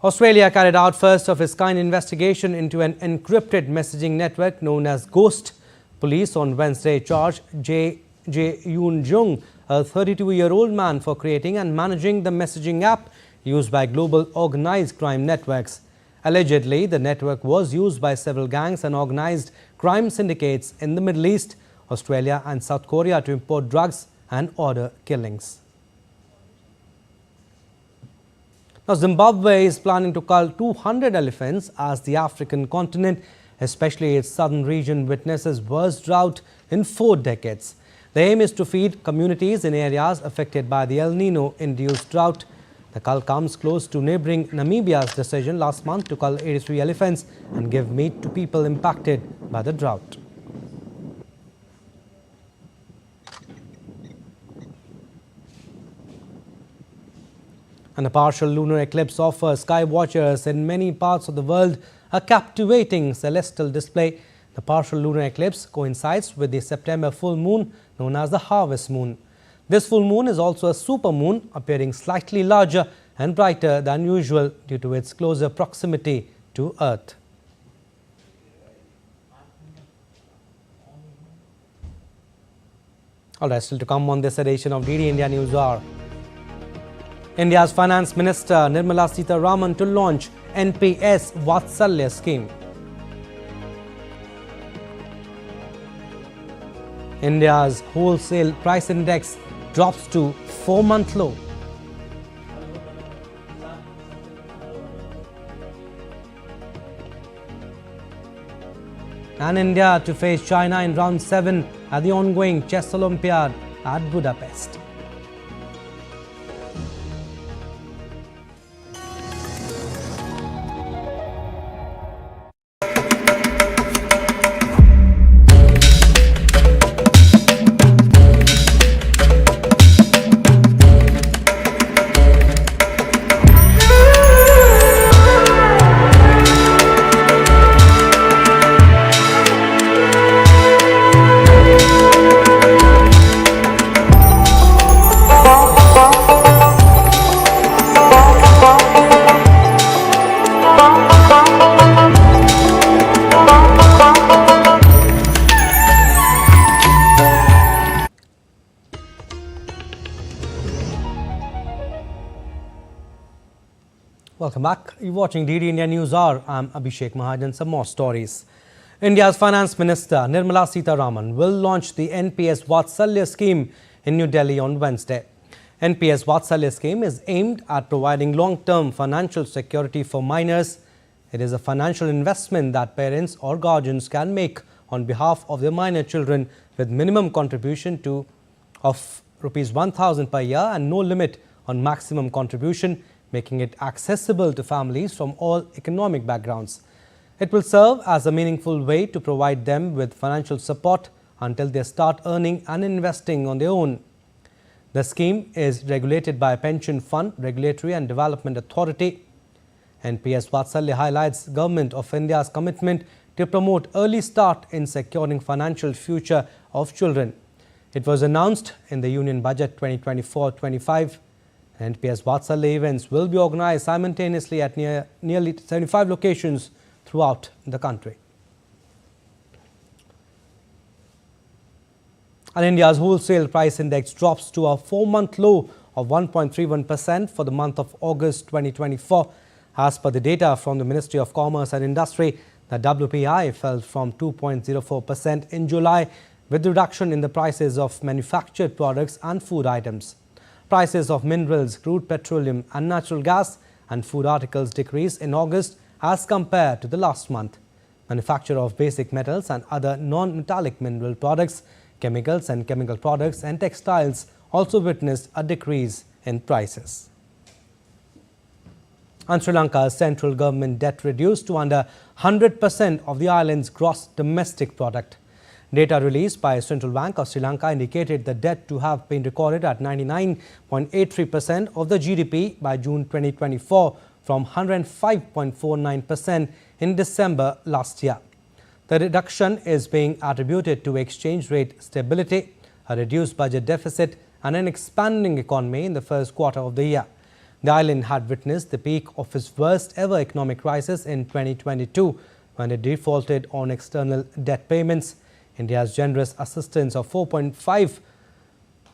Australia carried out first of its kind investigation into an encrypted messaging network known as Ghost. Police on Wednesday charged Jae Yoon Jung, a 32-year-old man, for creating and managing the messaging app used by global organized crime networks. Allegedly, the network was used by several gangs and organized crime syndicates in the Middle East, Australia and South Korea to import drugs and order killings. Now, Zimbabwe is planning to cull 200 elephants as the African continent, especially its southern region, witnesses worst drought in 4 decades. The aim is to feed communities in areas affected by the El Nino-induced drought. The cull comes close to neighboring Namibia's decision last month to cull 83 elephants and give meat to people impacted by the drought. And a partial lunar eclipse offers sky watchers in many parts of the world a captivating celestial display. The partial lunar eclipse coincides with the September full moon known as the harvest moon. This full moon is also a supermoon, appearing slightly larger and brighter than usual due to its closer proximity to Earth. All right, still to come on this edition of DD India News Hour. India's Finance Minister Nirmala Sitharaman to launch NPS Vatsalya scheme. India's wholesale price index drops to 4-month low. And India to face China in round 7 at the ongoing Chess Olympiad at Budapest. Welcome back. You're watching DD India News Hour. I'm Abhishek Mahajan. Some more stories. India's Finance Minister Nirmala Sitharaman will launch the NPS Vatsalya scheme in New Delhi on Wednesday. NPS Vatsalya scheme is aimed at providing long-term financial security for minors. It is a financial investment that parents or guardians can make on behalf of their minor children with minimum contribution of Rs 1,000 per year and no limit on maximum contribution, making it accessible to families from all economic backgrounds. It will serve as a meaningful way to provide them with financial support until they start earning and investing on their own. The scheme is regulated by a pension fund, regulatory and development authority. NPS Vatsalya highlights Government of India's commitment to promote early start in securing financial future of children. It was announced in the Union Budget 2024-25. NPS Vatsalya events will be organized simultaneously at nearly 75 locations throughout the country. And India's wholesale price index drops to a 4-month low of 1.31% for the month of August 2024. As per the data from the Ministry of Commerce and Industry, the WPI fell from 2.04% in July, with reduction in the prices of manufactured products and food items. Prices of minerals, crude petroleum and natural gas and food articles decreased in August as compared to the last month. Manufacture of basic metals and other non-metallic mineral products, chemicals and chemical products and textiles also witnessed a decrease in prices. And Sri Lanka's central government debt reduced to under 100% of the island's gross domestic product. Data released by Central Bank of Sri Lanka indicated the debt to have been recorded at 99.83% of the GDP by June 2024 from 105.49% in December last year. The reduction is being attributed to exchange rate stability, a reduced budget deficit and an expanding economy in the first quarter of the year. The island had witnessed the peak of its worst ever economic crisis in 2022 when it defaulted on external debt payments. India's generous assistance of $4.5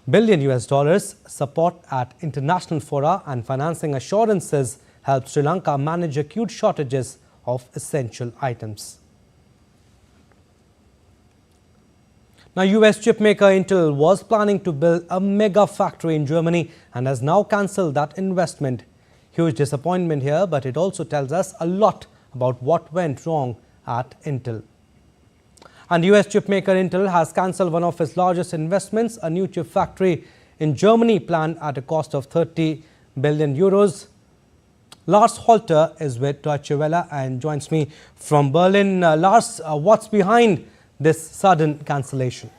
billion support at international fora and financing assurances helped Sri Lanka manage acute shortages of essential items. Now, US chipmaker Intel was planning to build a mega factory in Germany and has now cancelled that investment. Huge disappointment here, but it also tells us a lot about what went wrong at Intel. And US chipmaker Intel has cancelled one of its largest investments, a new chip factory in Germany planned at a cost of 30 billion euros. Lars Holter is with Deutsche Welle and joins me from Berlin. Lars, what's behind this sudden cancellation?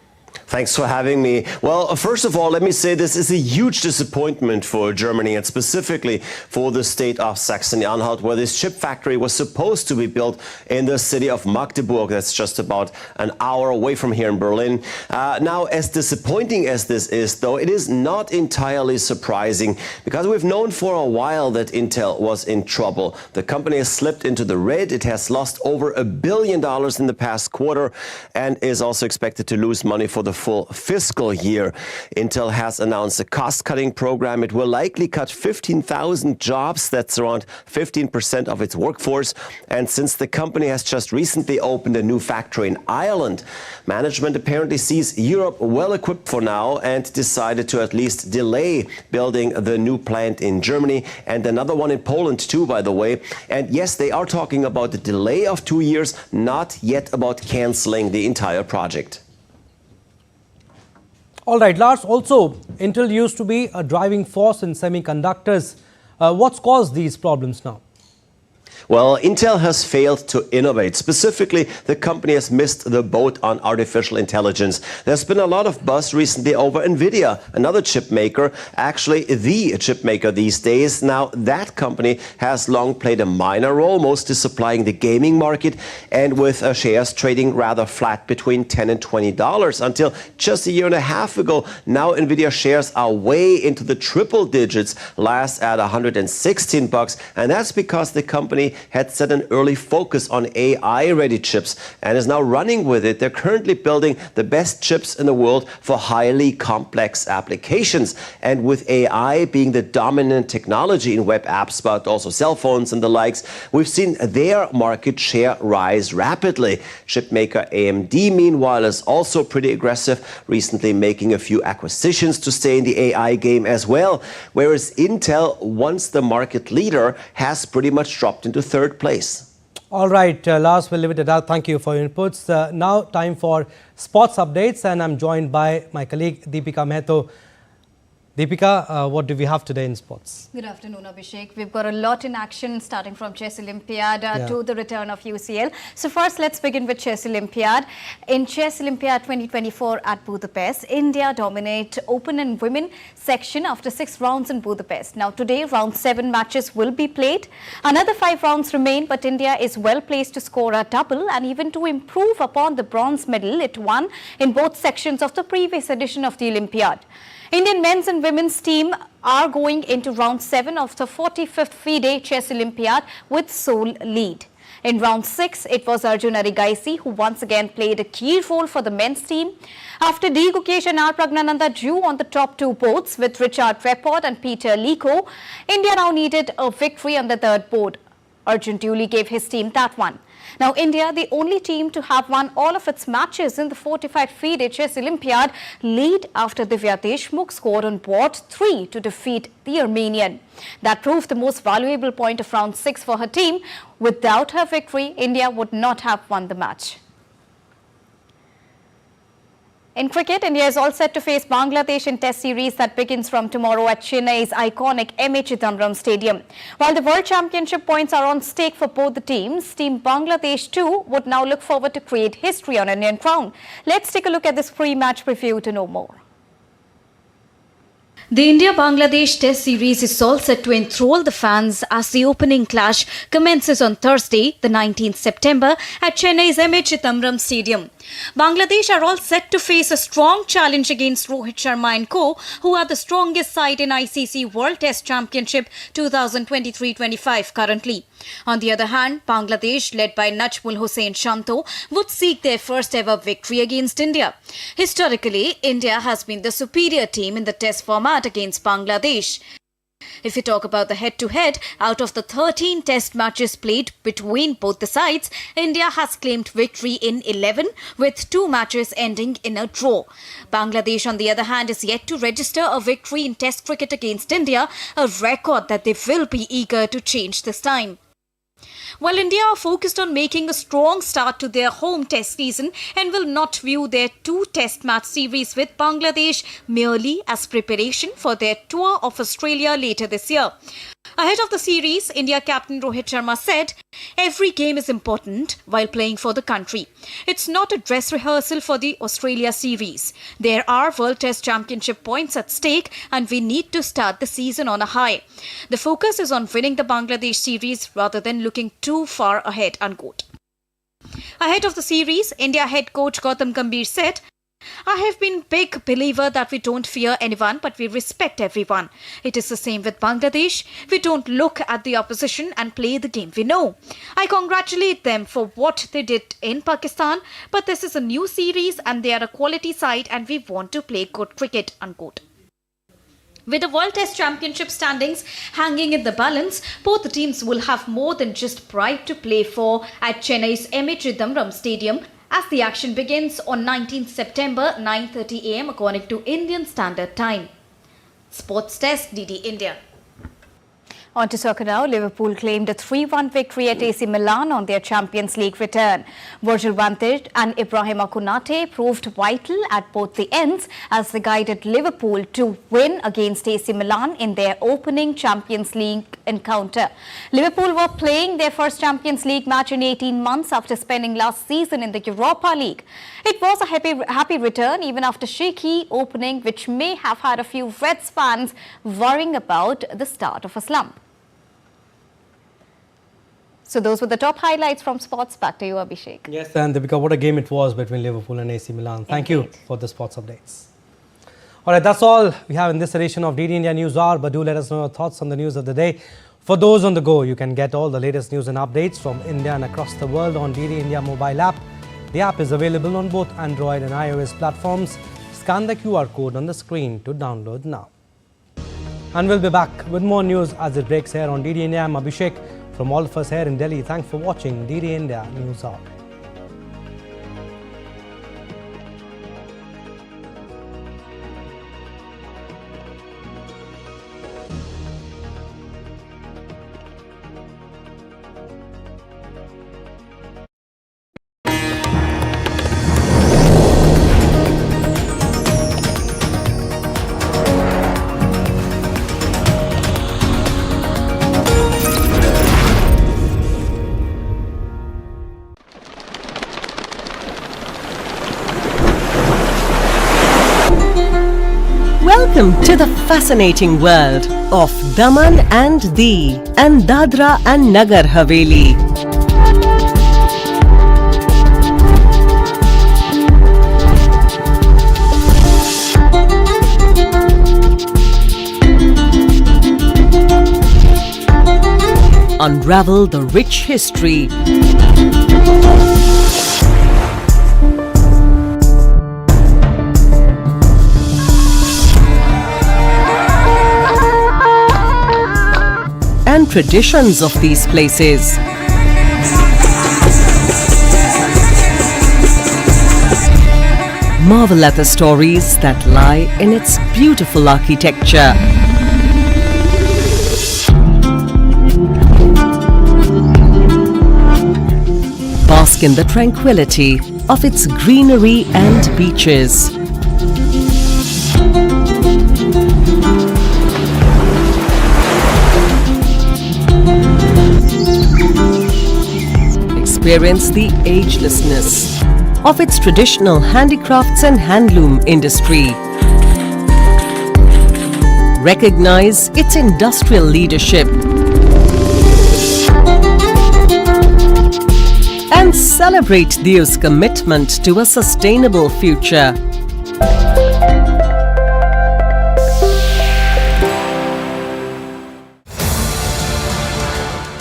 Thanks for having me. Well, first of all, let me say this is a huge disappointment for Germany and specifically for the state of Saxony-Anhalt, where this chip factory was supposed to be built in the city of Magdeburg. That's just about an hour away from here in Berlin. Now, as disappointing as this is, though, it is not entirely surprising because we've known for a while that Intel was in trouble. The company has slipped into the red. It has lost over $1 billion in the past quarter and is also expected to lose money for the full fiscal year. Intel has announced a cost-cutting program. It will likely cut 15,000 jobs. That's around 15% of its workforce. And since the company has just recently opened a new factory in Ireland, management apparently sees Europe well equipped for now and decided to at least delay building the new plant in Germany and another one in Poland too, by the way. And yes, they are talking about the delay of 2 years, not yet about canceling the entire project. All right, Lars, also Intel used to be a driving force in semiconductors. What's caused these problems now? Well, Intel has failed to innovate. Specifically, the company has missed the boat on artificial intelligence. There's been a lot of buzz recently over NVIDIA, another chip maker, actually the chip maker these days. Now, that company has long played a minor role, mostly supplying the gaming market, and with shares trading rather flat between $10 and $20 until just a year and a half ago. Now, NVIDIA shares are way into the triple digits, last at $116, and that's because the company had set an early focus on AI-ready chips and is now running with it. They're currently building the best chips in the world for highly complex applications. And with AI being the dominant technology in web apps, but also cell phones and the likes, we've seen their market share rise rapidly. Chipmaker AMD, meanwhile, is also pretty aggressive, recently making a few acquisitions to stay in the AI game as well. Whereas Intel, once the market leader, has pretty much dropped into third place. All right, Lars, we'll leave it at that. Thank you for your inputs. Now time for sports updates, and I'm joined by my colleague Deepika Mehto. Deepika, what do we have today in sports? Good afternoon, Abhishek. We've got a lot in action, starting from Chess Olympiad to the return of UCL. So first, let's begin with Chess Olympiad. In Chess Olympiad 2024 at Budapest, India dominate open and women section after 6 rounds in Budapest. Now today, round 7 matches will be played. Another 5 rounds remain, but India is well placed to score a double and even to improve upon the bronze medal it won in both sections of the previous edition of the Olympiad. Indian men's and women's team are going into round 7 of the 45th FIDE Chess Olympiad with sole lead. In round 6, it was Arjun Arigaisi who once again played a key role for the men's team. After D. Gukesh and R. Pragnananda drew on the top 2 boards with Richard Repord and Peter Liko, India now needed a victory on the 3rd board. Arjun duly gave his team that one. Now, India, the only team to have won all of its matches in the 45th FIDE Chess Olympiad, lead after Divya Deshmukh scored on board 3 to defeat the Armenian. That proved the most valuable point of round 6 for her team. Without her victory, India would not have won the match. In cricket, India is all set to face Bangladesh in Test series that begins from tomorrow at Chennai's iconic M.A. Chidambaram Stadium. While the World Championship points are on stake for both the teams, Team Bangladesh too would now look forward to create history on Indian ground. Let's take a look at this pre-match preview to know more. The India-Bangladesh Test series is all set to enthrall the fans as the opening clash commences on Thursday, the 19th September at Chennai's M.A. Chidambaram Stadium. Bangladesh are all set to face a strong challenge against Rohit Sharma and co, who are the strongest side in ICC World Test Championship 2023-25 currently. On the other hand, Bangladesh, led by Najmul Hossain Shanto, would seek their first ever victory against India. Historically, India has been the superior team in the Test format against Bangladesh. If we talk about the head-to-head, out of the 13 test matches played between both the sides, India has claimed victory in 11, with 2 matches ending in a draw. Bangladesh, on the other hand, is yet to register a victory in Test cricket against India, a record that they will be eager to change this time. While India are focused on making a strong start to their home test season and will not view their 2 test match series with Bangladesh merely as preparation for their tour of Australia later this year. Ahead of the series, India captain Rohit Sharma said, "Every game is important while playing for the country. It's not a dress rehearsal for the Australia series. There are World Test Championship points at stake and we need to start the season on a high. The focus is on winning the Bangladesh series rather than looking too far ahead," unquote. Ahead of the series, India head coach Gautam Gambhir said, I have been big believer that we don't fear anyone, but we respect everyone. It is the same with Bangladesh. We don't look at the opposition and play the game we know. I congratulate them for what they did in Pakistan, but this is a new series and they are a quality side and we want to play good cricket, unquote. With the World Test Championship standings hanging in the balance, both teams will have more than just pride to play for at Chennai's M.A. Chidambaram Stadium as the action begins on 19th September 9:30 am according to Indian Standard Time. Sports Desk, DD India. On to soccer now. Liverpool claimed a 3-1 victory at AC Milan on their Champions League return. Virgil van Dijk and Ibrahima Konate proved vital at both the ends as they guided Liverpool to win against AC Milan in their opening Champions League encounter. Liverpool were playing their first Champions League match in 18 months after spending last season in the Europa League. It was a happy return even after shaky opening, which may have had a few Reds fans worrying about the start of a slump. So those were the top highlights from sports. Back to you, Abhishek. Yes, and Deepika, what a game it was between Liverpool and AC Milan. Thank you for the sports updates. All right, that's all we have in this edition of DD India News Hour. But do let us know your thoughts on the news of the day. For those on the go, you can get all the latest news and updates from India and across the world on DD India mobile app. The app is available on both Android and iOS platforms. Scan the QR code on the screen to download now. And we'll be back with more news as it breaks here on DD India. I'm Abhishek. From all of us here in Delhi, thanks for watching DD India News Hour. Welcome to the fascinating world of Daman and Diu and Dadra and Nagar Haveli. Unravel the rich history. And traditions of these places. Marvel at the stories that lie in its beautiful architecture. Bask in the tranquility of its greenery and beaches. Experience the agelessness of its traditional handicrafts and handloom industry. Recognize its industrial leadership and celebrate Diu's commitment to a sustainable future.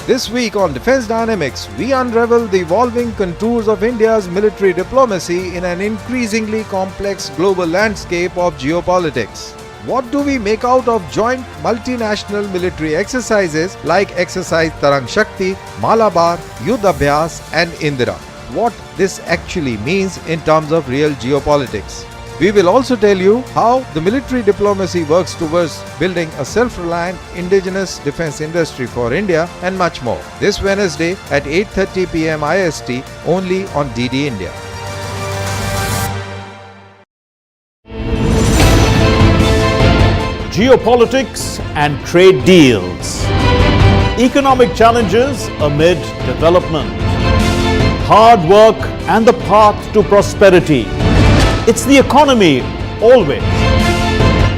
This week on Defense Dynamics, we unravel the evolving contours of India's military diplomacy in an increasingly complex global landscape of geopolitics. What do we make out of joint multinational military exercises like Exercise Tarang Shakti, Malabar, Yudh Abhyas and Indira? What this actually means in terms of real geopolitics. We will also tell you how the military diplomacy works towards building a self-reliant indigenous defense industry for India and much more. This Wednesday at 8:30 p.m. IST only on DD India. Geopolitics and trade deals. Economic challenges amid development. Hard work and the path to prosperity. It's the economy, always.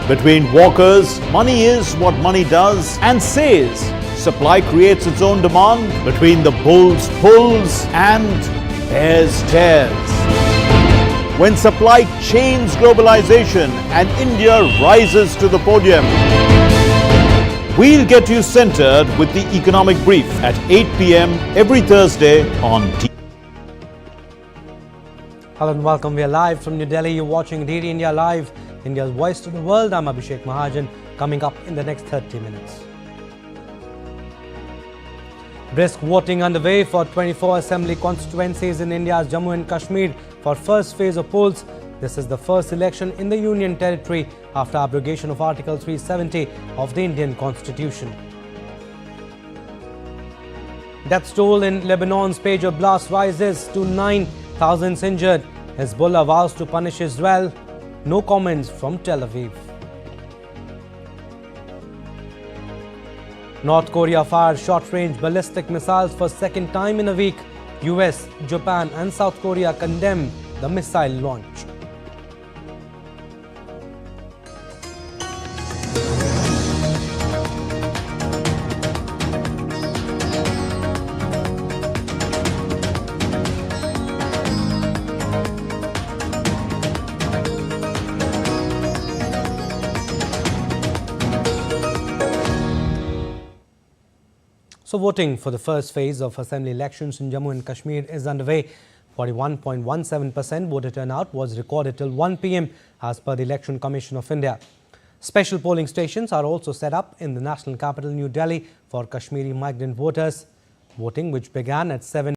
Between walkers, money is what money does and says. Supply creates its own demand. Between the bulls pulls and bears tears. when supply chains globalization and India rises to the podium. We'll get you centered with the economic brief at 8 p.m. every Thursday on TV. Hello and welcome. We are live from New Delhi. You're watching DD India Live, India's voice to the world. I'm Abhishek Mahajan. Coming up in the next 30 minutes. Brisk voting underway for 24 assembly constituencies in India's Jammu and Kashmir for first phase of polls. This is the first election in the Union territory after abrogation of Article 370 of the Indian Constitution. Death toll in Lebanon's pager blast rises to 9,000 injured. Hezbollah vows to punish Israel. No comments from Tel Aviv. North Korea fired short-range ballistic missiles for second time in a week. US, Japan and South Korea condemn the missile launch. So voting for the first phase of assembly elections in Jammu and Kashmir is underway. 41.17% voter turnout was recorded till 1 p.m. as per the Election Commission of India. Special polling stations are also set up in the national capital New Delhi for Kashmiri migrant voters. Voting, which began at 7